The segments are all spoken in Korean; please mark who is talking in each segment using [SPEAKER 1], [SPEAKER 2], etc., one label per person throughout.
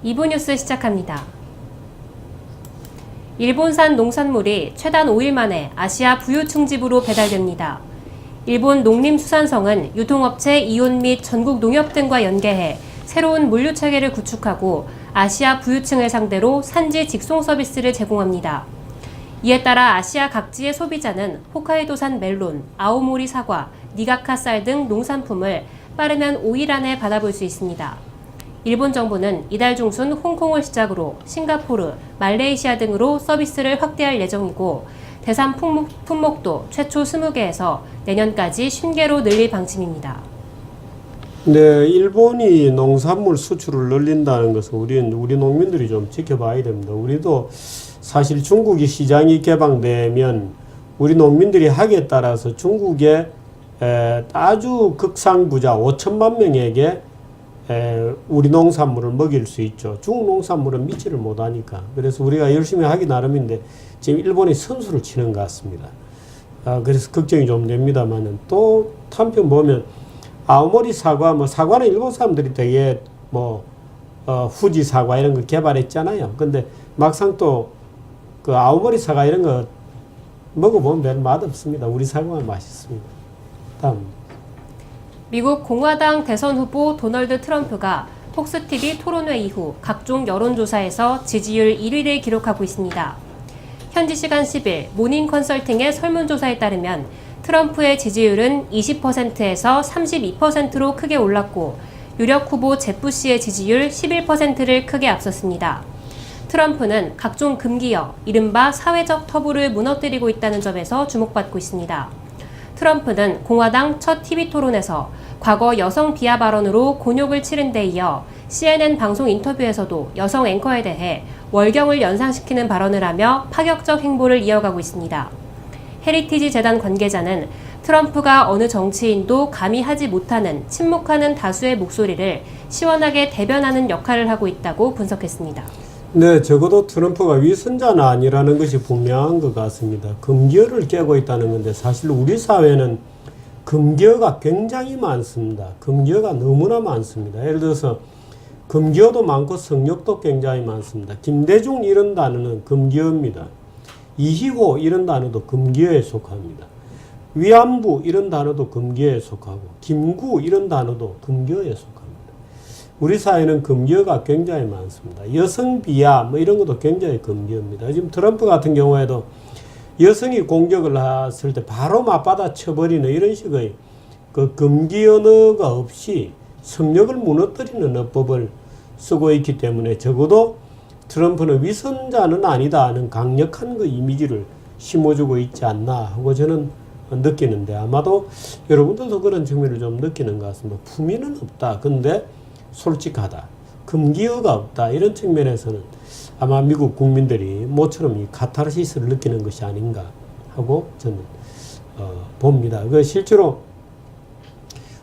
[SPEAKER 1] 2부 뉴스 시작합니다. 일본산 농산물이 최단 5일 만에 아시아 부유층집으로 배달됩니다. 일본 농림수산성은 유통업체 이온 및 전국 농협 등과 연계해 새로운 물류체계를 구축하고 아시아 부유층을 상대로 산지 직송 서비스를 제공합니다. 이에 따라 아시아 각지의 소비자는 홋카이도산 멜론, 아오모리 사과, 니가카 쌀 등 농산품을 빠르면 5일 안에 받아볼 수 있습니다. 일본 정부는 이달 중순 홍콩을 시작으로 싱가포르, 말레이시아 등으로 서비스를 확대할 예정이고 대상 품목도 최초 20개에서 내년까지 50개로 늘릴 방침입니다.
[SPEAKER 2] 네, 일본이 농산물 수출을 늘린다는 것은 우리 농민들이 좀 지켜봐야 됩니다. 우리도 사실 중국이 시장이 개방되면 우리 농민들이 하기에 따라서 중국의 아주 극상부자 5천만 명에게 우리 농산물을 먹일 수 있죠. 중국 농산물은 믿지를 못하니까. 그래서 우리가 열심히 하기 나름인데 지금 일본이 선수를 치는 것 같습니다. 그래서 걱정이 좀 됩니다만은 또 한편 보면 아오모리 사과, 사과는 일본 사람들이 되게 후지 사과 이런 거 개발했잖아요. 근데 막상 또 그 아오모리 사과 이런 거 먹어보면 별 맛없습니다. 우리 사과가 맛있습니다. 다음.
[SPEAKER 1] 미국 공화당 대선 후보 도널드 트럼프가 폭스TV 토론회 이후 각종 여론조사에서 지지율 1위를 기록하고 있습니다. 현지 시간 10일 모닝 컨설팅의 설문조사에 따르면 트럼프의 지지율은 20%에서 32%로 크게 올랐고 유력 후보 제 부시의 지지율 11%를 크게 앞섰습니다. 트럼프는 각종 금기어, 이른바 사회적 터부를 무너뜨리고 있다는 점에서 주목받고 있습니다. 트럼프는 공화당 첫 TV 토론에서 과거 여성 비하 발언으로 곤욕을 치른 데 이어 CNN 방송 인터뷰에서도 여성 앵커에 대해 월경을 연상시키는 발언을 하며 파격적 행보를 이어가고 있습니다. 헤리티지 재단 관계자는 트럼프가 어느 정치인도 감히 하지 못하는 침묵하는 다수의 목소리를 시원하게 대변하는 역할을 하고 있다고 분석했습니다.
[SPEAKER 2] 네, 적어도 트럼프가 위선자는 아니라는 것이 분명한 것 같습니다. 금기어를 깨고 있다는 건데 사실 우리 사회는 금기어가 굉장히 많습니다. 금기어가 너무나 많습니다. 예를 들어서 금기어도 많고 성역도 굉장히 많습니다. 김대중 이런 단어는 금기어입니다. 이희호 이런 단어도 금기어에 속합니다. 위안부 이런 단어도 금기어에 속하고 김구 이런 단어도 금기어에 속합니다. 우리 사회는 금기어가 굉장히 많습니다. 여성 비하 이런 것도 굉장히 금기어입니다. 지금 트럼프 같은 경우에도 여성이 공격을 했을 때 바로 맞받아 쳐버리는 이런 식의 그 금기 언어가 없이 성역을 무너뜨리는 어법을 쓰고 있기 때문에 적어도 트럼프는 위선자는 아니다 하는 강력한 그 이미지를 심어주고 있지 않나 하고 저는 느끼는데 아마도 여러분들도 그런 측면을 좀 느끼는 것 같습니다. 품위는 없다. 근데 솔직하다. 금기어가 없다. 이런 측면에서는 아마 미국 국민들이 모처럼 이 카타르시스를 느끼는 것이 아닌가 하고 저는 봅니다. 실제로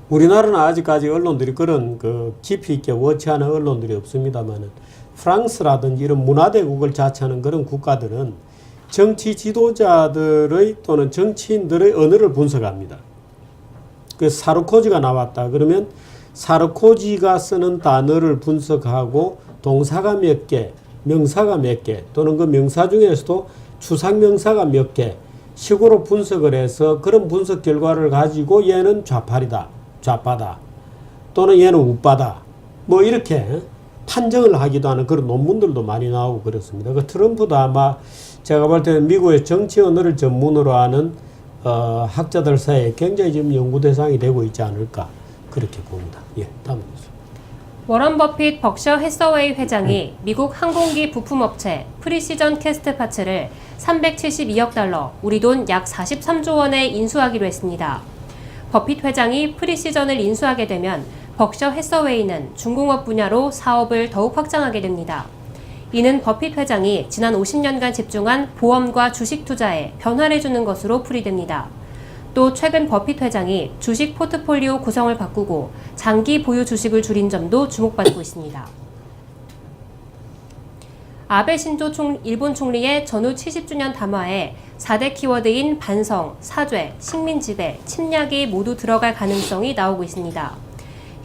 [SPEAKER 2] 우리나라는 아직까지 언론들이 그런 깊이 있게 워치하는 언론들이 없습니다만은 프랑스라든지 이런 문화대국을 자처하는 그런 국가들은 정치 지도자들의 또는 정치인들의 언어를 분석합니다. 사르코지가 나왔다 그러면 사르코지가 쓰는 단어를 분석하고 동사가 몇 개, 명사가 몇 개, 또는 그 명사 중에서도 추상명사가 몇 개 식으로 분석을 해서 그런 분석 결과를 가지고 얘는 좌팔이다, 좌파다, 또는 얘는 우빠다, 이렇게 판정을 하기도 하는 그런 논문들도 많이 나오고 그렇습니다. 트럼프도 아마 제가 볼 때는 미국의 정치 언어를 전문으로 하는 학자들 사이에 굉장히 지금 연구 대상이 되고 있지 않을까 그렇게 봅니다. 예, 다음 뉴스.
[SPEAKER 1] 워런 버핏 벅셔 해서웨이 회장이 미국 항공기 부품업체 프리시전 캐스트 파츠를 372억 달러, 우리 돈 약 43조 원에 인수하기로 했습니다. 버핏 회장이 프리시전을 인수하게 되면 벅셔 해서웨이는 중공업 분야로 사업을 더욱 확장하게 됩니다. 이는 버핏 회장이 지난 50년간 집중한 보험과 주식 투자에 변화를 주는 것으로 풀이됩니다. 또 최근 버핏 회장이 주식 포트폴리오 구성을 바꾸고 장기 보유 주식을 줄인 점도 주목받고 있습니다. 아베 신조 일본 총리의 전후 70주년 담화에 4대 키워드인 반성, 사죄, 식민지배, 침략이 모두 들어갈 가능성이 나오고 있습니다.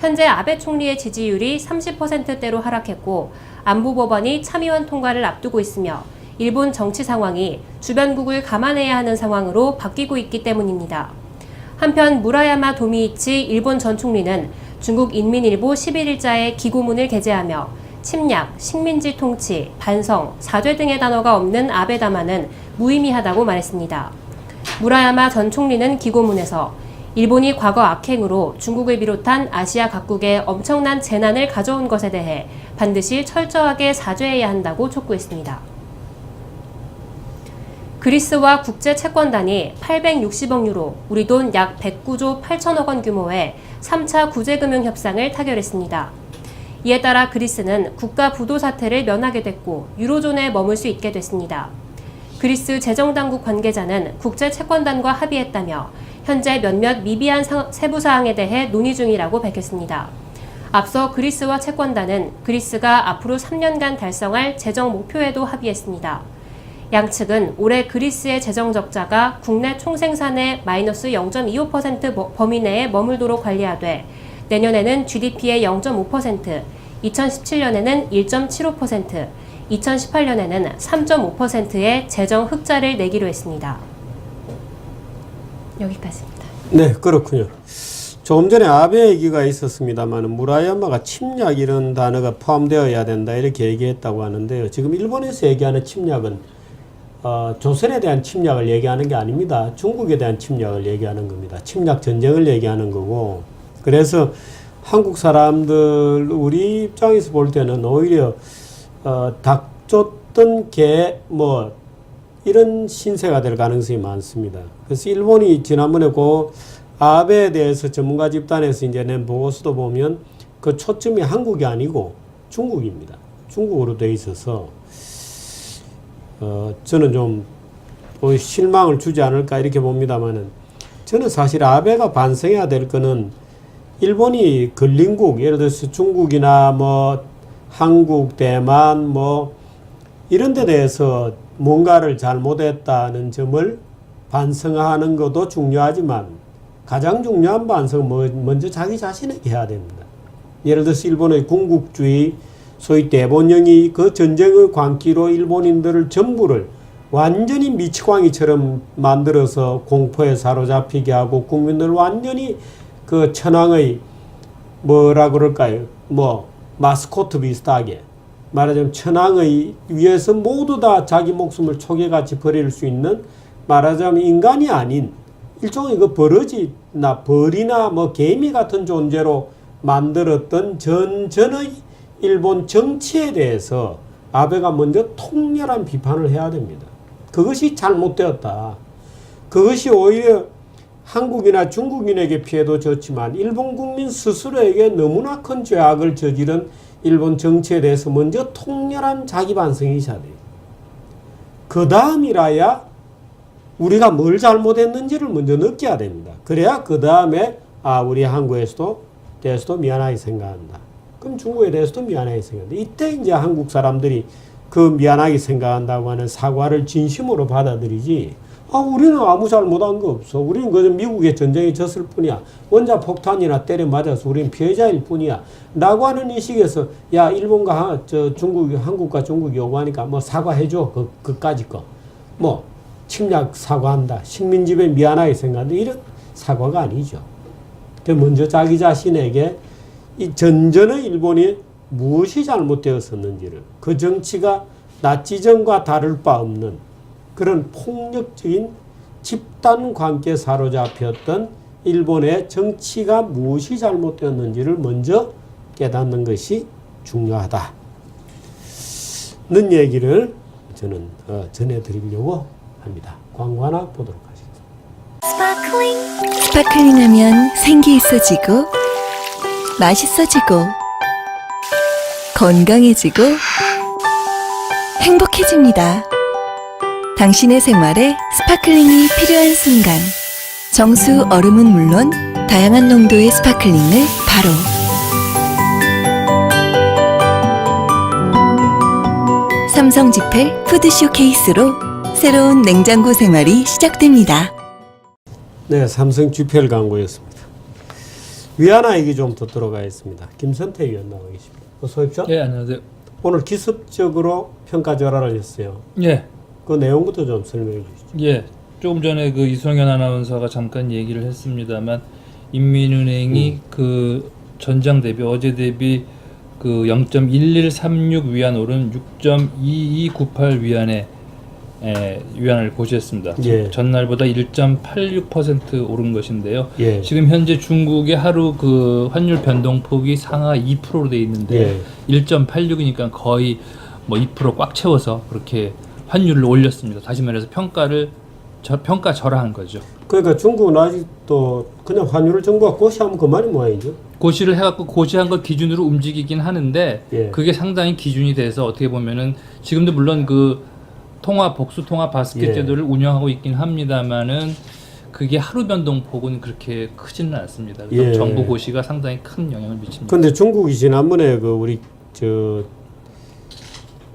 [SPEAKER 1] 현재 아베 총리의 지지율이 30%대로 하락했고 안보법원이 참의원 통과를 앞두고 있으며 일본 정치 상황이 주변국을 감안해야 하는 상황으로 바뀌고 있기 때문입니다. 한편 무라야마 도미이치 일본 전 총리는 중국 인민일보 11일자에 기고문을 게재하며 침략, 식민지 통치, 반성, 사죄 등의 단어가 없는 아베 담화는 무의미하다고 말했습니다. 무라야마 전 총리는 기고문에서 일본이 과거 악행으로 중국을 비롯한 아시아 각국에 엄청난 재난을 가져온 것에 대해 반드시 철저하게 사죄해야 한다고 촉구했습니다. 그리스와 국제채권단이 860억 유로, 우리 돈 약 109조 8천억 원 규모의 3차 구제금융 협상을 타결했습니다. 이에 따라 그리스는 국가 부도 사태를 면하게 됐고 유로존에 머물 수 있게 됐습니다. 그리스 재정당국 관계자는 국제채권단과 합의했다며 현재 몇몇 미비한 세부 사항에 대해 논의 중이라고 밝혔습니다. 앞서 그리스와 채권단은 그리스가 앞으로 3년간 달성할 재정 목표에도 합의했습니다. 양측은 올해 그리스의 재정 적자가 국내 총생산의 마이너스 0.25% 범위 내에 머물도록 관리하되 내년에는 GDP의 0.5%, 2017년에는 1.75%, 2018년에는 3.5%의 재정 흑자를 내기로 했습니다. 여기까지입니다.
[SPEAKER 2] 네, 그렇군요. 조금 전에 아베 얘기가 있었습니다만 무라야마가 침략 이런 단어가 포함되어야 된다 이렇게 얘기했다고 하는데요. 지금 일본에서 얘기하는 침략은 조선에 대한 침략을 얘기하는 게 아닙니다. 중국에 대한 침략을 얘기하는 겁니다. 침략 전쟁을 얘기하는 거고, 그래서 한국 사람들 우리 입장에서 볼 때는 오히려 닭 쫓던 개 이런 신세가 될 가능성이 많습니다. 그래서 일본이 지난번에 그 아베에 대해서 전문가 집단에서 이제 낸 보고서도 보면 그 초점이 한국이 아니고 중국입니다. 중국으로 돼 있어서 저는 좀 실망을 주지 않을까 이렇게 봅니다만은, 저는 사실 아베가 반성해야 될 거는 일본이 근鄰국, 예를 들어서 중국이나 한국, 대만 이런 데 대해서 뭔가를 잘못했다는 점을 반성하는 것도 중요하지만 가장 중요한 반성은 먼저 자기 자신에게 해야 됩니다. 예를 들어서 일본의 군국주의, 소위 대본령이 그 전쟁의 광기로 일본인들을 전부를 완전히 미치광이처럼 만들어서 공포에 사로잡히게 하고 국민들을 완전히 그 천황의 마스코트 비슷하게 말하자면 천황의 위에서 모두 다 자기 목숨을 초계같이 버릴 수 있는, 말하자면 인간이 아닌 일종의 그 버러지나 벌이나 개미 같은 존재로 만들었던 전의 일본 정치에 대해서 아베가 먼저 통렬한 비판을 해야 됩니다. 그것이 잘못되었다. 그것이 오히려 한국이나 중국인에게 피해도 줬지만 일본 국민 스스로에게 너무나 큰 죄악을 저지른 일본 정치에 대해서 먼저 통렬한 자기 반성이 있어야 돼요. 그 다음이라야 우리가 뭘 잘못했는지를 먼저 느껴야 됩니다. 그래야 그 다음에 우리 한국에서도 대해서도 미안하게 생각한다. 그럼 중국에 대해서도 미안하게 생각한다. 이때 이제 한국 사람들이 그 미안하게 생각한다고 하는 사과를 진심으로 받아들이지, 우리는 아무 잘못한 거 없어. 우리는 그저 미국의 전쟁에 졌을 뿐이야. 원자 폭탄이나 때려 맞아서 우리는 피해자일 뿐이야. 라고 하는 인식에서, 일본과 한국과 중국이 요구하니까 사과해줘. 그까짓 거. 침략 사과한다. 식민지배 미안하게 생각한다. 이런 사과가 아니죠. 먼저 자기 자신에게 이 전전의 일본이 무엇이 잘못되었었는지를, 그 정치가 나치전과 다를 바 없는 그런 폭력적인 집단 관계에 사로잡혔던 일본의 정치가 무엇이 잘못되었는지를 먼저 깨닫는 것이 중요하다는 얘기를 저는 전해드리려고 합니다. 광고 하나 보도록 하겠습니다.
[SPEAKER 3] 스파클링 하면 생기 있어지고 맛있어지고 건강해지고 행복해집니다. 당신의 생활에 스파클링이 필요한 순간, 정수 얼음은 물론 다양한 농도의 스파클링을 바로. 삼성 지펠 푸드쇼 케이스로 새로운 냉장고 생활이 시작됩니다.
[SPEAKER 2] 네, 삼성 GPL 광고였습니다. 위안화 얘기 좀 더 들어가 있습니다. 김선태 위원 나와 계십니다. 어서 오십시오.
[SPEAKER 4] 예, 안녕하세요.
[SPEAKER 2] 오늘 기습적으로 평가 절하를 했어요.
[SPEAKER 4] 예,
[SPEAKER 2] 그 내용부터 좀 설명해 주시죠.
[SPEAKER 4] 예. 조금 전에 그 이성현 아나운서가 잠깐 얘기를 했습니다만 인민은행이 그 전장 대비 어제 대비 그 0.1136 위안 오른 6.2298 위안의 위안을 고시했습니다.
[SPEAKER 2] 예.
[SPEAKER 4] 전날보다 1.86% 오른 것인데요.
[SPEAKER 2] 예.
[SPEAKER 4] 지금 현재 중국의 하루 그 환율 변동폭이 상하 2%로 돼 있는데 1.86이니까 거의 뭐 2% 꽉 채워서 그렇게 환율을 올렸습니다. 다시 말해서 평가 절하한 거죠.
[SPEAKER 2] 그러니까 중국은 아직도 그냥 환율을 정부가 고시하면 그만이 모양이죠.
[SPEAKER 4] 고시를 해갖고 고시한 걸 기준으로 움직이긴 하는데
[SPEAKER 2] 예.
[SPEAKER 4] 그게 상당히 기준이 돼서 어떻게 보면은 지금도 물론 그 복수 통화 바스켓
[SPEAKER 2] 예.
[SPEAKER 4] 제도를 운영하고 있긴 합니다만은 그게 하루 변동폭은 그렇게 크지는 않습니다. 그래서
[SPEAKER 2] 예.
[SPEAKER 4] 정부 고시가 상당히 큰 영향을 미칩니다.
[SPEAKER 2] 근데 중국이 지난번에 그 우리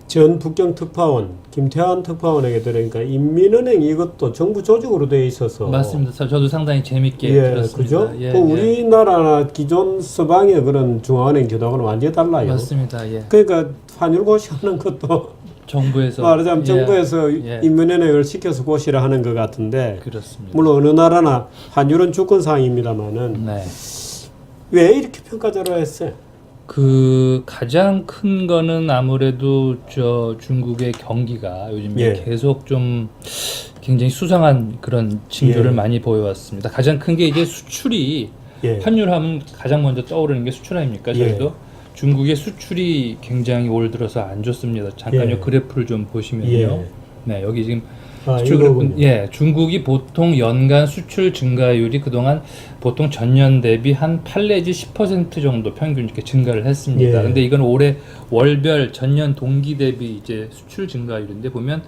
[SPEAKER 2] 전 북경 특파원 김태환 특파원에게 들으니까 인민은행 이것도 정부 조직으로 되어 있어서
[SPEAKER 4] 맞습니다. 저도 상당히 재밌게 들었습니다.
[SPEAKER 2] 그죠?
[SPEAKER 4] 예,
[SPEAKER 2] 그 우리나라나 기존 서방의 그런 중앙은행 제도하고는 완전히 달라요.
[SPEAKER 4] 맞습니다. 예.
[SPEAKER 2] 그러니까 환율 고시하는 것도
[SPEAKER 4] 정부에서
[SPEAKER 2] 말하자면 정부에서
[SPEAKER 4] 예.
[SPEAKER 2] 인민은행을 시켜서 고시를 하는 것 같은데
[SPEAKER 4] 그렇습니다.
[SPEAKER 2] 물론 어느 나라나 환율은 주권사항입니다만은
[SPEAKER 4] 네.
[SPEAKER 2] 왜 이렇게 평가절하했어요?
[SPEAKER 4] 그 가장 큰 거는 아무래도 저 중국의 경기가 요즘에
[SPEAKER 2] 예.
[SPEAKER 4] 계속 좀 굉장히 수상한 그런 징조를
[SPEAKER 2] 예.
[SPEAKER 4] 많이 보여왔습니다. 가장 큰 게 이제 수출이
[SPEAKER 2] 예.
[SPEAKER 4] 환율하면 가장 먼저 떠오르는 게 수출 아닙니까? 저희도
[SPEAKER 2] 예.
[SPEAKER 4] 중국의 수출이 굉장히 올 들어서 안 좋습니다. 잠깐
[SPEAKER 2] 예.
[SPEAKER 4] 요 그래프를 좀 보시면요.
[SPEAKER 2] 예.
[SPEAKER 4] 네, 여기 지금
[SPEAKER 2] 아,
[SPEAKER 4] 수출
[SPEAKER 2] 이거군요.
[SPEAKER 4] 그래프, 예, 중국이 보통 연간 수출 증가율이 그동안 보통 전년 대비 한 8 내지 10% 정도 평균 이렇게 증가를 했습니다.
[SPEAKER 2] 예.
[SPEAKER 4] 근데 이건 올해 월별 전년 동기 대비 이제 수출 증가율인데 보면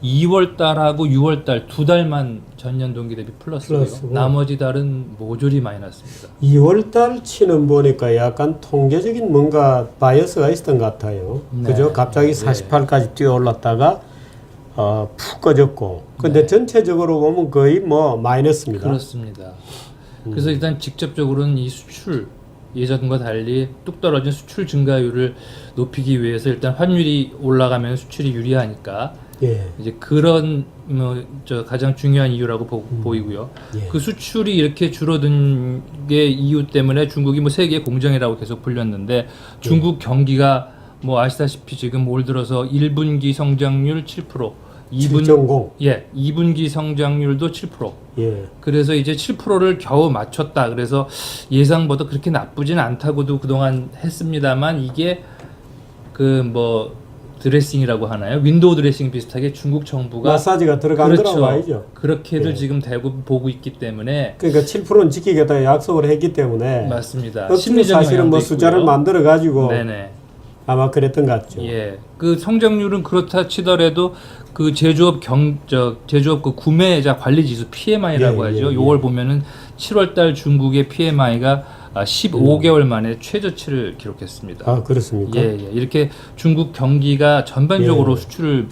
[SPEAKER 4] 2월 달하고 6월 달 두 달만 전년 동기 대비 플러스고요.
[SPEAKER 2] 플러스고.
[SPEAKER 4] 나머지 달은 모조리 마이너스입니다.
[SPEAKER 2] 2월달 치는 보니까 약간 통계적인 뭔가 바이어스가 있었던 것 같아요.
[SPEAKER 4] 네.
[SPEAKER 2] 그죠? 갑자기 48까지 뛰어 올랐다가 푹 꺼졌고. 근데
[SPEAKER 4] 네.
[SPEAKER 2] 전체적으로 보면 거의 뭐 마이너스입니다.
[SPEAKER 4] 그렇습니다. 그래서 일단 직접적으로는 이 수출 예전과 달리 뚝 떨어진 수출 증가율을 높이기 위해서 일단 환율이 올라가면 수출이 유리하니까
[SPEAKER 2] 예.
[SPEAKER 4] 이제 그런 가장 중요한 이유라고 보이고요.
[SPEAKER 2] 예.
[SPEAKER 4] 그 수출이 이렇게 줄어든 게 이유 때문에 중국이 뭐 세계 공정이라고 계속 불렸는데 중국 경기가 뭐 아시다시피 지금 올 들어서 1분기 성장률 7%,
[SPEAKER 2] 7.0.
[SPEAKER 4] 2분기 성장률도 7%.
[SPEAKER 2] 예.
[SPEAKER 4] 그래서 이제 7%를 겨우 맞췄다. 그래서 예상보다 그렇게 나쁘진 않다고도 그동안 했습니다만 이게 그 뭐 드레싱이라고 하나요? 윈도우 드레싱 비슷하게 중국 정부가
[SPEAKER 2] 마사지가 들어간 거라고 봐야죠.
[SPEAKER 4] 그렇게들
[SPEAKER 2] 예.
[SPEAKER 4] 지금 대고 보고 있기 때문에
[SPEAKER 2] 그러니까 7%는 지키겠다 약속을 했기 때문에
[SPEAKER 4] 맞습니다.
[SPEAKER 2] 그
[SPEAKER 4] 심리적인
[SPEAKER 2] 사실은 뭐
[SPEAKER 4] 영향도
[SPEAKER 2] 숫자를
[SPEAKER 4] 있고요.
[SPEAKER 2] 만들어 가지고
[SPEAKER 4] 네네.
[SPEAKER 2] 아마 그랬던 것 같죠.
[SPEAKER 4] 예. 그 성장률은 그렇다 치더라도 그 제조업 그 구매자 관리 지수 PMI라고
[SPEAKER 2] 예,
[SPEAKER 4] 하죠.
[SPEAKER 2] 예,
[SPEAKER 4] 요걸
[SPEAKER 2] 예.
[SPEAKER 4] 보면은 7월 달 중국의 PMI가 15개월 만에 최저치를 기록했습니다.
[SPEAKER 2] 아, 그렇습니까?
[SPEAKER 4] 예, 예. 이렇게 중국 경기가 전반적으로
[SPEAKER 2] 예.
[SPEAKER 4] 수출을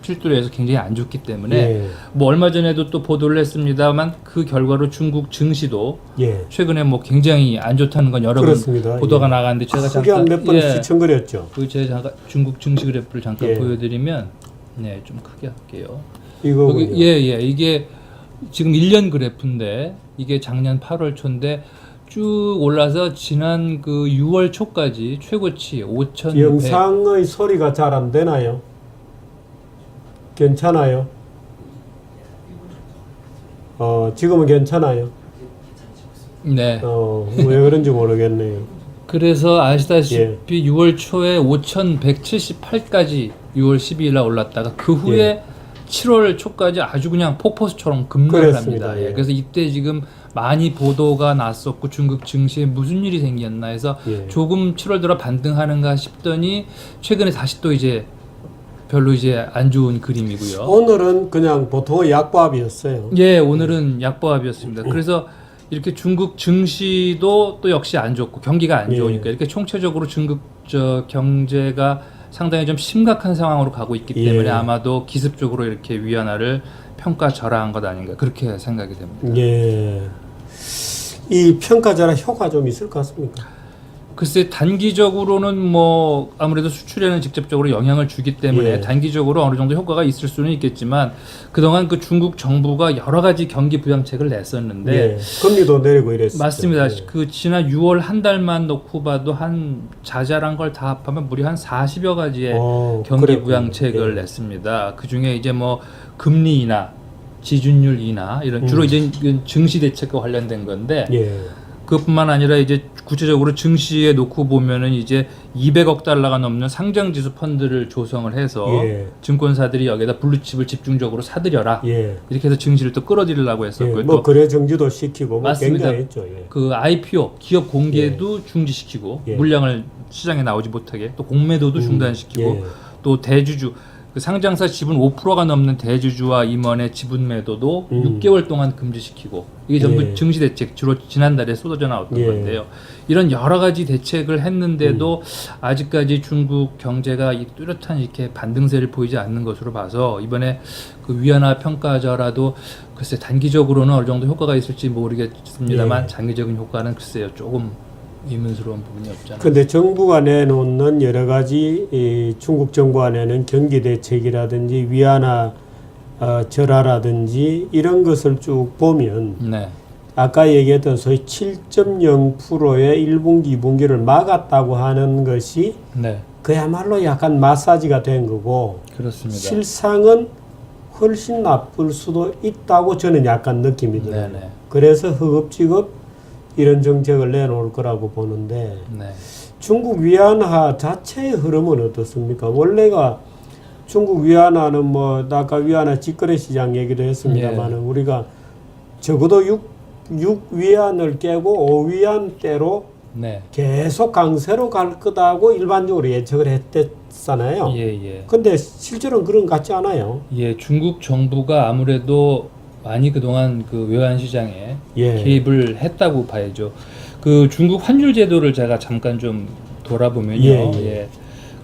[SPEAKER 4] 필두로 해서 굉장히 안 좋기 때문에
[SPEAKER 2] 예.
[SPEAKER 4] 뭐 얼마 전에도 또 보도를 했습니다만 그 결과로 중국 증시도
[SPEAKER 2] 예.
[SPEAKER 4] 최근에 뭐 굉장히 안 좋다는 건 여러 번
[SPEAKER 2] 그렇습니다.
[SPEAKER 4] 보도가
[SPEAKER 2] 예.
[SPEAKER 4] 나가는데 제가
[SPEAKER 2] 크게
[SPEAKER 4] 잠깐
[SPEAKER 2] 몇번 시청거렸죠.
[SPEAKER 4] 그 제가 잠깐 중국 증시 그래프를 잠깐
[SPEAKER 2] 예.
[SPEAKER 4] 보여드리면 네, 좀 크게 할게요.
[SPEAKER 2] 이거군요.
[SPEAKER 4] 여기, 예, 이게 지금 1년 그래프인데 이게 작년 8월 초인데 쭉 올라서 지난 그 6월 초까지 최고치 5,100.
[SPEAKER 2] 영상의 소리가 잘 안 되나요? 괜찮아요? 지금은 괜찮아요?
[SPEAKER 4] 네.
[SPEAKER 2] 왜 그런지 모르겠네요.
[SPEAKER 4] 그래서 아시다시피 6월 초에 5,178까지 6월 12일 날 올랐다가 그 후에 7월 초까지 아주 그냥 폭포수처럼 급락을
[SPEAKER 2] 그랬습니다.
[SPEAKER 4] 합니다.
[SPEAKER 2] 예.
[SPEAKER 4] 예. 그래서 이때 지금 많이 보도가 났었고 중국 증시에 무슨 일이 생겼나 해서
[SPEAKER 2] 예.
[SPEAKER 4] 조금 7월 들어 반등하는가 싶더니 최근에 다시 또 이제 별로 이제 안 좋은 그림이고요.
[SPEAKER 2] 오늘은 그냥 보통의 약보합이었어요.
[SPEAKER 4] 예, 오늘은 약보합이었습니다. 그래서 이렇게 중국 증시도 또 역시 안 좋고 경기가 안
[SPEAKER 2] 예.
[SPEAKER 4] 좋으니까 이렇게 총체적으로 중국 경제가 상당히 좀 심각한 상황으로 가고 있기 때문에
[SPEAKER 2] 예.
[SPEAKER 4] 아마도 기습적으로 이렇게 위안화를 평가 절하한 것 아닌가 그렇게 생각이 됩니다.
[SPEAKER 2] 예. 이 평가절하 효과 좀 있을 것 같습니까?
[SPEAKER 4] 글쎄 단기적으로는 뭐 아무래도 수출에는 직접적으로 영향을 주기 때문에
[SPEAKER 2] 예.
[SPEAKER 4] 단기적으로 어느 정도 효과가 있을 수는 있겠지만 그동안 그 중국 정부가 여러 가지 경기 부양책을 냈었는데
[SPEAKER 2] 예. 금리도 내리고 이랬어요.
[SPEAKER 4] 맞습니다.
[SPEAKER 2] 예.
[SPEAKER 4] 그 지난 6월 한 달만 놓고 봐도 한 자잘한 걸 다 합하면 무려 한 40여 가지의 경기
[SPEAKER 2] 그랬군요.
[SPEAKER 4] 부양책을
[SPEAKER 2] 예.
[SPEAKER 4] 냈습니다. 그 중에 이제 뭐 금리 인하, 지준율 인하 이런 주로 이제 증시 대책과 관련된 건데
[SPEAKER 2] 예.
[SPEAKER 4] 그뿐만 아니라 이제 구체적으로 증시에 놓고 보면은 이제 200억 달러가 넘는 상장지수 펀드를 조성을 해서
[SPEAKER 2] 예.
[SPEAKER 4] 증권사들이 여기다 블루칩을 집중적으로 사들여라
[SPEAKER 2] 예.
[SPEAKER 4] 이렇게 해서 증시를 또 끌어들이려고 했었고요.
[SPEAKER 2] 예. 뭐
[SPEAKER 4] 또
[SPEAKER 2] 거래 정지도 시키고 뭐
[SPEAKER 4] 맞습니다.
[SPEAKER 2] 굉장했죠. 예.
[SPEAKER 4] 그 IPO 기업 공개도 중지시키고
[SPEAKER 2] 예.
[SPEAKER 4] 물량을 시장에 나오지 못하게 또 공매도도 중단시키고
[SPEAKER 2] 예.
[SPEAKER 4] 또 대주주 그 상장사 지분 5%가 넘는 대주주와 임원의 지분 매도도 6개월 동안 금지시키고 이게 전부
[SPEAKER 2] 예.
[SPEAKER 4] 증시 대책 주로 지난달에 쏟아져 나왔던
[SPEAKER 2] 예.
[SPEAKER 4] 건데요. 이런 여러 가지 대책을 했는데도 아직까지 중국 경제가 이 뚜렷한 이렇게 반등세를 보이지 않는 것으로 봐서 이번에 그 위안화 평가저라도 글쎄 단기적으로는 어느 정도 효과가 있을지 모르겠습니다만
[SPEAKER 2] 예.
[SPEAKER 4] 장기적인 효과는 글쎄요 조금 의문스러운 부분이 없잖아요.
[SPEAKER 2] 근데 정부가 내놓는 여러 가지 이 중국 정부가 내는 경기 대책이라든지 위안화 절하라든지 이런 것을 쭉 보면
[SPEAKER 4] 네,
[SPEAKER 2] 아까 얘기했던 소위 7.0%의 1분기, 2분기를 막았다고 하는 것이
[SPEAKER 4] 네,
[SPEAKER 2] 그야말로 약간 마사지가 된 거고
[SPEAKER 4] 그렇습니다.
[SPEAKER 2] 실상은 훨씬 나쁠 수도 있다고 저는 약간 느낌이 들어요.
[SPEAKER 4] 네네.
[SPEAKER 2] 그래서 허겁지겁 이런 정책을 내놓을 거라고 보는데
[SPEAKER 4] 네.
[SPEAKER 2] 중국 위안화 자체의 흐름은 어떻습니까? 원래가 중국 위안화는 뭐 아까 위안화 직거래 시장 얘기도 했습니다만은 우리가 적어도 6 위안을 깨고 5위안대로
[SPEAKER 4] 네.
[SPEAKER 2] 계속 강세로 갈 거다고 일반적으로 예측을 했댔잖아요.
[SPEAKER 4] 예.
[SPEAKER 2] 근데 실제로는 그런 것 같지 않아요.
[SPEAKER 4] 예, 중국 정부가 아무래도 많이 그동안 그 외환 시장에
[SPEAKER 2] 예.
[SPEAKER 4] 개입을 했다고 봐야죠. 그 중국 환율 제도를 제가 잠깐 좀 돌아보면요.
[SPEAKER 2] 예.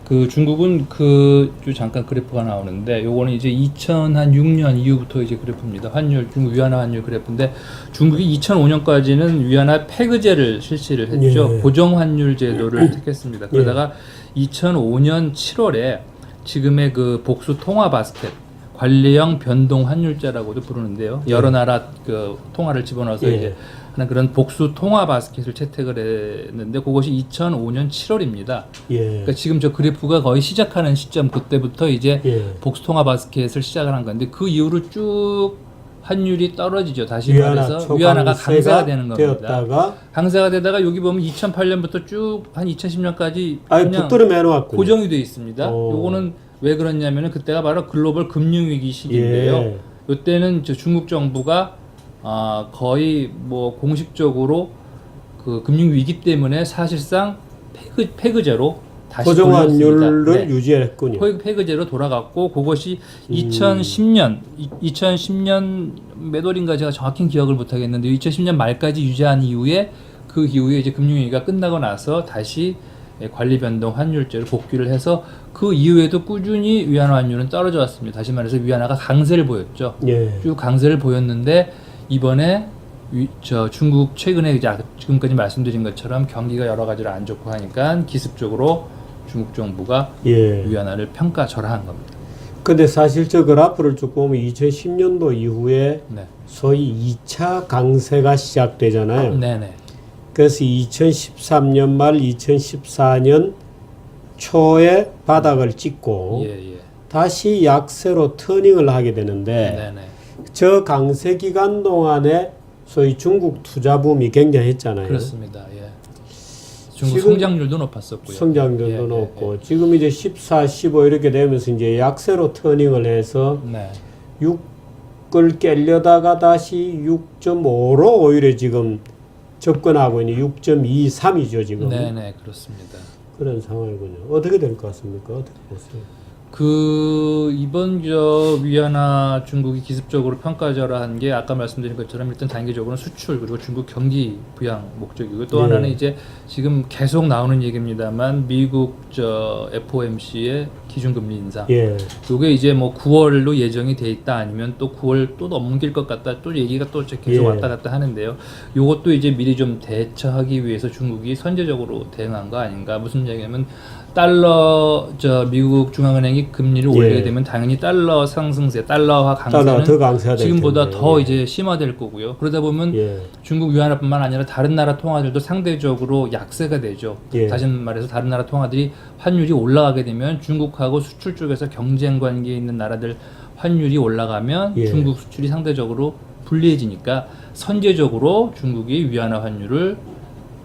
[SPEAKER 4] 그 중국은 그 잠깐 그래프가 나오는데 요거는 이제 2006년 이후부터 이제 그래프입니다. 환율 중국 위안화 환율 그래프인데 중국이 2005년까지는 위안화 패그제를 실시를 했죠.
[SPEAKER 2] 예.
[SPEAKER 4] 고정 환율 제도를 택했습니다. 그러다가 2005년 7월에 지금의 그 복수 통화 바스켓 관리형 변동 환율제라고도 부르는데요. 여러 나라 그 통화를 집어넣어서
[SPEAKER 2] 예.
[SPEAKER 4] 이제 하는 그런 복수 통화 바스켓을 채택을 했는데 그것이 2005년 7월입니다.
[SPEAKER 2] 예.
[SPEAKER 4] 그러니까 지금 저 그래프가 거의 시작하는 시점 그때부터 이제
[SPEAKER 2] 예.
[SPEAKER 4] 복수 통화 바스켓을 시작을 한 건데 그 이후로 쭉 환율이 떨어지죠. 다시
[SPEAKER 2] 위안화
[SPEAKER 4] 말해서 위안화가 강세가 되는 겁니다.
[SPEAKER 2] 되었다가
[SPEAKER 4] 강세가 되다가 여기 보면 2008년부터 쭉 한 2010년까지
[SPEAKER 2] 아예
[SPEAKER 4] 그냥
[SPEAKER 2] 붙들어 매놓았군요.
[SPEAKER 4] 고정이 돼 있습니다.
[SPEAKER 2] 오.
[SPEAKER 4] 요거는 왜 그러냐면은 그때가 바로 글로벌 금융위기 시기인데요.
[SPEAKER 2] 예.
[SPEAKER 4] 이때는 중국 정부가 거의 뭐 공식적으로 그 금융위기 때문에 사실상 패그제로 다시
[SPEAKER 2] 고정환율을
[SPEAKER 4] 돌렸습니다. 네.
[SPEAKER 2] 유지했군요.
[SPEAKER 4] 패그제로 돌아갔고 그것이 2010년 몇 월인가 제가 정확히 기억을 못 하겠는데 2010년 말까지 유지한 이후에 그 이후에 이제 금융위기가 끝나고 나서 다시 관리 변동 환율제를 복귀를 해서 그 이후에도 꾸준히 위안화 환율은 떨어져 왔습니다. 다시 말해서 위안화가 강세를 보였죠.
[SPEAKER 2] 예.
[SPEAKER 4] 쭉 강세를 보였는데 이번에 중국 최근에 이제 지금까지 말씀드린 것처럼 경기가 여러 가지로 안 좋고 하니까 기습적으로 중국 정부가
[SPEAKER 2] 예.
[SPEAKER 4] 위안화를 평가 절하한 겁니다.
[SPEAKER 2] 근데 사실 저 그래프를 쭉 보면 2010년도 이후에
[SPEAKER 4] 네.
[SPEAKER 2] 소위 2차 강세가 시작되잖아요.
[SPEAKER 4] 네네.
[SPEAKER 2] 그래서 2013년 말 2014년 초에 바닥을 찍고
[SPEAKER 4] 예.
[SPEAKER 2] 다시 약세로 터닝을 하게 되는데
[SPEAKER 4] 네네.
[SPEAKER 2] 저 강세 기간 동안에 소위 중국 투자 붐이 굉장했잖아요.
[SPEAKER 4] 그렇습니다. 예. 중국
[SPEAKER 2] 지금
[SPEAKER 4] 성장률도 높았었고요.
[SPEAKER 2] 성장률도
[SPEAKER 4] 예,
[SPEAKER 2] 높고 지금 이제 14, 15 이렇게 되면서 이제 약세로 터닝을 해서
[SPEAKER 4] 네.
[SPEAKER 2] 6을 깨려다가 다시 6.5로 오히려 지금 접근하고 있는 6.23이죠 지금.
[SPEAKER 4] 네네 그렇습니다.
[SPEAKER 2] 그런 상황이군요. 어떻게 될 것 같습니까? 어떻게 보세요?
[SPEAKER 4] 그 이번 위안화 중국이 기습적으로 평가절하한 게 아까 말씀드린 것처럼 일단 단기적으로는 수출 그리고 중국 경기 부양 목적이고 또
[SPEAKER 2] 네.
[SPEAKER 4] 하나는 이제 지금 계속 나오는 얘기입니다만 미국 FOMC의 기준금리 인상.
[SPEAKER 2] 예.
[SPEAKER 4] 요게 이제 뭐 9월로 예정이 돼 있다 아니면 또 9월 또 넘길 것 같다 또 얘기가 또 계속
[SPEAKER 2] 예.
[SPEAKER 4] 왔다 갔다 하는데요. 요것도 이제 미리 좀 대처하기 위해서 중국이 선제적으로 대응한 거 아닌가. 무슨 얘기냐면 미국 중앙은행이 금리를
[SPEAKER 2] 예.
[SPEAKER 4] 올리게 되면 당연히 달러 상승세, 달러화
[SPEAKER 2] 달러 더
[SPEAKER 4] 강세는
[SPEAKER 2] 강세가 될
[SPEAKER 4] 지금보다
[SPEAKER 2] 텐데.
[SPEAKER 4] 더
[SPEAKER 2] 예.
[SPEAKER 4] 이제 심화될 거고요. 그러다 보면
[SPEAKER 2] 예.
[SPEAKER 4] 중국 위안화뿐만 아니라 다른 나라 통화들도 상대적으로 약세가 되죠.
[SPEAKER 2] 예.
[SPEAKER 4] 다시 말해서 다른 나라 통화들이 환율이 올라가게 되면 중국하고 수출 쪽에서 경쟁 관계에 있는 나라들 환율이 올라가면
[SPEAKER 2] 예.
[SPEAKER 4] 중국 수출이 상대적으로 불리해지니까 선제적으로 중국이 위안화 환율을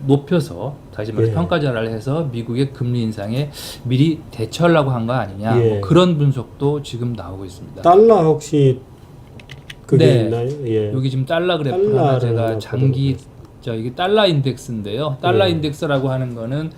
[SPEAKER 4] 높여서 다시 말해서
[SPEAKER 2] 예.
[SPEAKER 4] 평가절하를 해서 미국의 금리 인상에 미리 대처하려고 한 거 아니냐.
[SPEAKER 2] 예.
[SPEAKER 4] 뭐 그런 분석도 지금 나오고 있습니다.
[SPEAKER 2] 달러 혹시 그게
[SPEAKER 4] 네.
[SPEAKER 2] 있나요? 예.
[SPEAKER 4] 여기 지금 달러 그래프를 하나
[SPEAKER 2] 달러를
[SPEAKER 4] 제가
[SPEAKER 2] 하나
[SPEAKER 4] 장기 이게 달러 인덱스인데요. 달러
[SPEAKER 2] 예.
[SPEAKER 4] 인덱스라고 하는 거는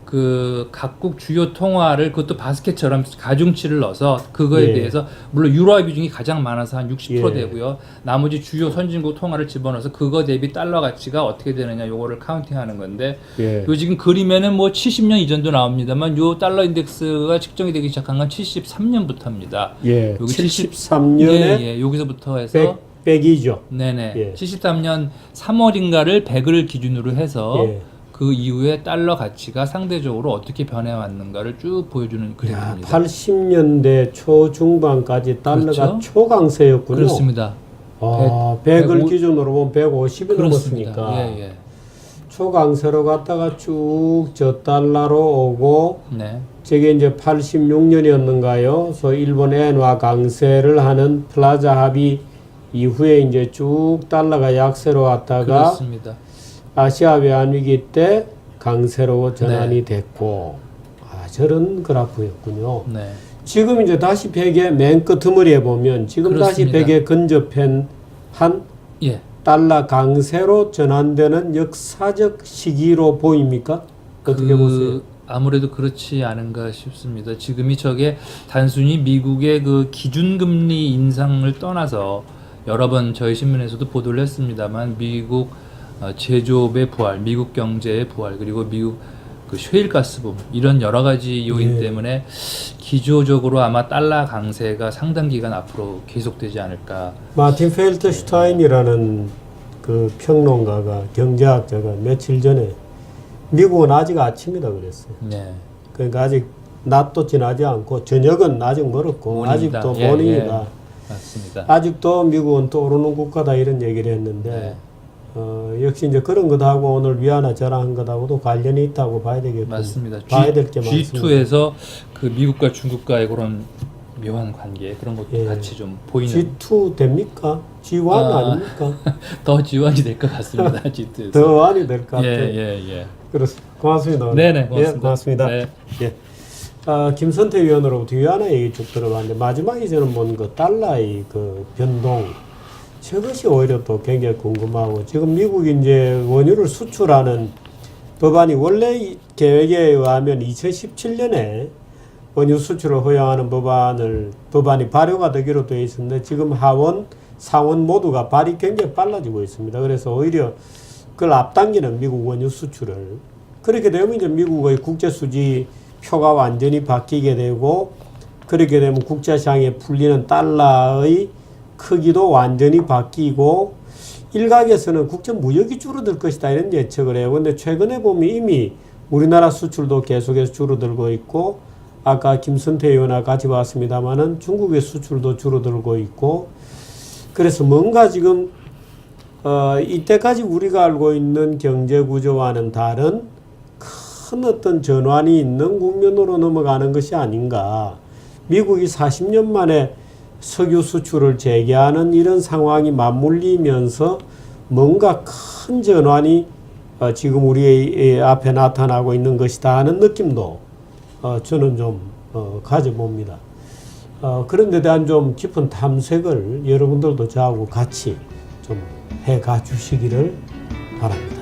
[SPEAKER 4] 그 각국 주요 통화를 그것도 바스켓처럼 가중치를 넣어서 그거에
[SPEAKER 2] 예.
[SPEAKER 4] 대해서 물론 유로화 비중이 가장 많아서 한 60%
[SPEAKER 2] 예.
[SPEAKER 4] 되고요. 나머지 주요 선진국 통화를 집어넣어서 그거 대비 달러 가치가 어떻게 되느냐 요거를 카운팅하는 건데
[SPEAKER 2] 예.
[SPEAKER 4] 요 지금 그림에는 뭐 70년 이전도 나옵니다만 요 달러 인덱스가 측정이 되기 시작한 건 73년부터입니다.
[SPEAKER 2] 예.
[SPEAKER 4] 여기
[SPEAKER 2] 73년에
[SPEAKER 4] 예, 여기서부터 해서
[SPEAKER 2] 백이죠.
[SPEAKER 4] 네네.
[SPEAKER 2] 예.
[SPEAKER 4] 73년 3월인가를 100을 기준으로 해서
[SPEAKER 2] 예.
[SPEAKER 4] 그 이후에 달러 가치가 상대적으로 어떻게 변해왔는가를 쭉 보여주는
[SPEAKER 2] 야,
[SPEAKER 4] 그래프입니다.
[SPEAKER 2] 80년대 초중반까지 달러가
[SPEAKER 4] 그렇죠?
[SPEAKER 2] 초강세였군요.
[SPEAKER 4] 그렇습니다.
[SPEAKER 2] 아, 100을
[SPEAKER 4] 105
[SPEAKER 2] 기준으로 보면 150이
[SPEAKER 4] 그렇습니다.
[SPEAKER 2] 넘었으니까
[SPEAKER 4] 예, 예.
[SPEAKER 2] 초강세로 갔다가 쭉 저 달러로 오고
[SPEAKER 4] 네.
[SPEAKER 2] 저게 이제 86년이었는가요? 그래서 일본 엔화 강세를 하는 플라자 합의 이후에 이제 쭉 달러가 약세로 왔다가
[SPEAKER 4] 그렇습니다.
[SPEAKER 2] 아시아 외환위기 때 강세로 전환이
[SPEAKER 4] 네.
[SPEAKER 2] 됐고 저런 그래프였군요.
[SPEAKER 4] 네.
[SPEAKER 2] 지금 이제 다시 베개 맨 끝머리에 보면 지금
[SPEAKER 4] 그렇습니다.
[SPEAKER 2] 다시 베개 근접한 한
[SPEAKER 4] 예.
[SPEAKER 2] 달러 강세로 전환되는 역사적 시기로 보입니까? 어떻게 보세요?
[SPEAKER 4] 아무래도 그렇지 않은가 싶습니다. 지금이 저게 단순히 미국의 그 기준금리 인상을 떠나서 여러 번 저희 신문에서도 보도를 했습니다만 미국 제조업의 부활, 미국 경제의 부활, 그리고 미국 그 셰일가스 붐 이런 여러 가지 요인
[SPEAKER 2] 예.
[SPEAKER 4] 때문에 기조적으로 아마 달러 강세가 상당 기간 앞으로 계속되지 않을까.
[SPEAKER 2] 마틴 펠트슈타인이라는 그 평론가가 경제학자가 며칠 전에 미국은 아직 아침이다 그랬어요.
[SPEAKER 4] 네.
[SPEAKER 2] 그러니까 아직 낮도 지나지 않고 저녁은 아직 멀었고
[SPEAKER 4] 모닝이다.
[SPEAKER 2] 아직도
[SPEAKER 4] 예,
[SPEAKER 2] 모닝이다.
[SPEAKER 4] 예. 맞습니다.
[SPEAKER 2] 아직도 미국은 또 오르는 국가다 이런 얘기를 했는데
[SPEAKER 4] 네.
[SPEAKER 2] 역시 이제 그런 것하고 오늘 위안화 절하한 것하고도 관련이 있다고 봐야 되겠군요.
[SPEAKER 4] 맞습니다.
[SPEAKER 2] 봐야 될 게 많습니다.
[SPEAKER 4] G2에서 그 미국과 중국과의 그런 묘한 관계 그런 것도
[SPEAKER 2] 예.
[SPEAKER 4] 같이 좀 보이는
[SPEAKER 2] G2 됩니까? G1 아닙니까?
[SPEAKER 4] 더 지원이 될 것 같습니다. G2에서.
[SPEAKER 2] 더 많이 될 것 같아요.
[SPEAKER 4] 예.
[SPEAKER 2] 그렇습니다. 고맙습니다.
[SPEAKER 4] 네네, 고맙습니다.
[SPEAKER 2] 예, 고맙습니다.
[SPEAKER 4] 네.
[SPEAKER 2] 예. 김선태 위원으로부터 위안화 얘기 쭉 들어봤는데 마지막에 저는 본 그 달러의 그 변동 저것이 오히려 또 굉장히 궁금하고 지금 미국이 이제 원유를 수출하는 법안이 원래 계획에 의하면 2017년에 원유 수출을 허용하는 법안이 발효가 되기로 되어 있었는데 지금 하원, 상원 모두가 발이 굉장히 빨라지고 있습니다. 그래서 오히려 그걸 앞당기는 미국 원유 수출을 그렇게 되면 이제 미국의 국제 수지 표가 완전히 바뀌게 되고 그렇게 되면 국제시장에 풀리는 달러의 크기도 완전히 바뀌고 일각에서는 국제 무역이 줄어들 것이다 이런 예측을 해요. 근데 최근에 보면 이미 우리나라 수출도 계속해서 줄어들고 있고 아까 김선태 의원과 같이 봤습니다마는 중국의 수출도 줄어들고 있고 그래서 뭔가 지금 이때까지 우리가 알고 있는 경제 구조와는 다른 큰 어떤 전환이 있는 국면으로 넘어가는 것이 아닌가. 미국이 40년 만에 석유 수출을 재개하는 이런 상황이 맞물리면서 뭔가 큰 전환이 지금 우리 앞에 나타나고 있는 것이다 하는 느낌도 저는 좀 가져봅니다. 그런 데 대한 좀 깊은 탐색을 여러분들도 저하고 같이 좀 해가 주시기를 바랍니다.